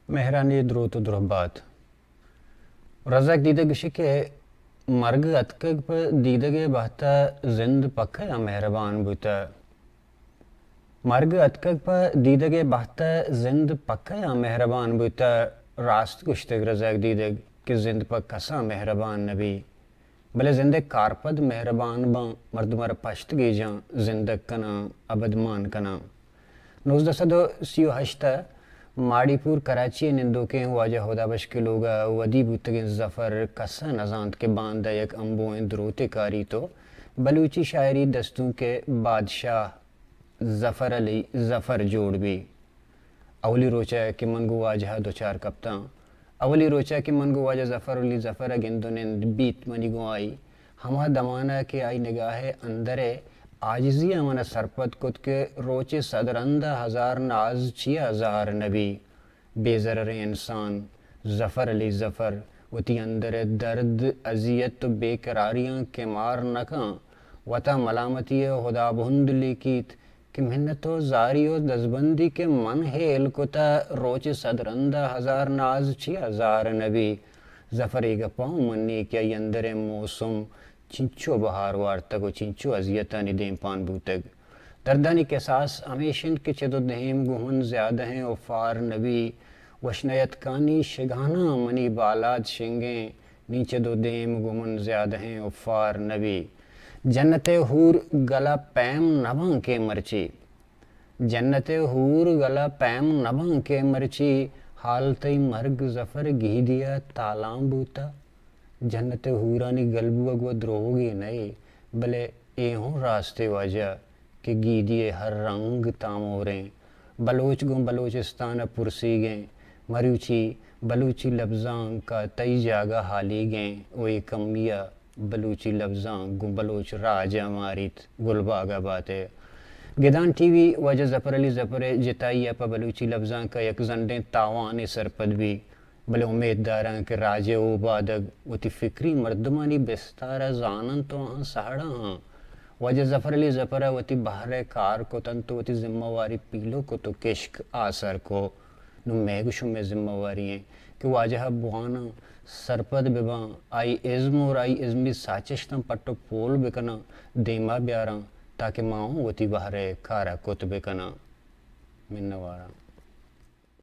Mehrani drotu drobat. Razak didagişi ke marg atkak pa didage bahta zind pakka ya mehraban buta. Marg atkak pa didage bahta zind pakka ya mehraban buta. Rast kuştek razak didag ki zind pak kasa mehraban nabi. भले जिंदे कारपद मेहरबान बा मर्दमर पश्त गेजा जिंदक कना अबदमान कना knows दसदो सियो हश्ता माड़ीपुर कराची निंदो के वाजा होदा बश के लोगा वदी बुतगे जफर कसा नजांत के बांदा एक अंबो द्रोते कारी तो बलूची शायरी दस्तों के बादशाह जफर अली जफर जोड़ भी अवली रोचा के मनगो वाजहा दो चार कप्तान अवली रोचा के मन गो वाजा जफर अली जफर अगिंदुनिंद बीत मनी गो आई हमा दमाना के आई निगाह अंदरे आजिजिया मन सरपत कुत के रोचे सदरंदा हजार नाज छिया हजार नबी बेजर इंसान जफर अली जफर वती अंदर दर्द अजियत बेकरारियां के मार नका वता मलामती खुदा बुंद लिकीत कि मिन्नतो जारियो दजबंदी के मन हेल कुता रोच सदरंदा हजार नाज छी हजार नबी जफरे गपाऊ मन्नी क्या यंदरे मौसम चिंचो बहार वार्तक चिंचो अजियता निदेम पान बूतक दर्दानी के सास हमेशन के चदो दहेम गुहन ज्यादा हैं उफार नबी वशनयत कानी शिगाना मनी बालाद शिंगे नीचे दो देम गुमन ज्यादा हैं उफार नबी जन्नते हूर गला पैम नभं के मरची जन्नते हूर गला पैम नभं के मरची हालतई मर्ग जफर घी दिया तालाम बूता जन्नते हूरानी गलबू अगवा द्रोहोगी नहीं भले एहों रास्ते वाजा के घी दिए हर रंग तामोरें बलोच गुम बलोचिस्तान पुरसी गए मरूची बलूची लफ्जां का तई जागा हाली गए वही कमिया बलूची लफ्जां गुम बलोच राजा मारित गुलबागा बाते गिदान टीवी वजह जफर अली जफरे जिताई अपा बलूची लफ्जां का एक जंडे तावान सरपद भी भले उम्मीददार के राजे ओ बादग वती फिक्री मर्दमानी बिस्तारा जानन तो हाँ सहाड़ा हाँ वजह जफर अली जफरा वती बहरे कार को तन तो वती जिम्मेवारी पीलो को तो किश्क आसर को नु मैगुशु में जिम्मेवारी हैं कि वाजह बुआना सरपद बिबा आई इज्म और आई इज्मी साचिश्तम पट्टो पोल बिकना देमा ब्यारा ताकि माओ वती बहरे कारा कुत बिकना मिन्नवारा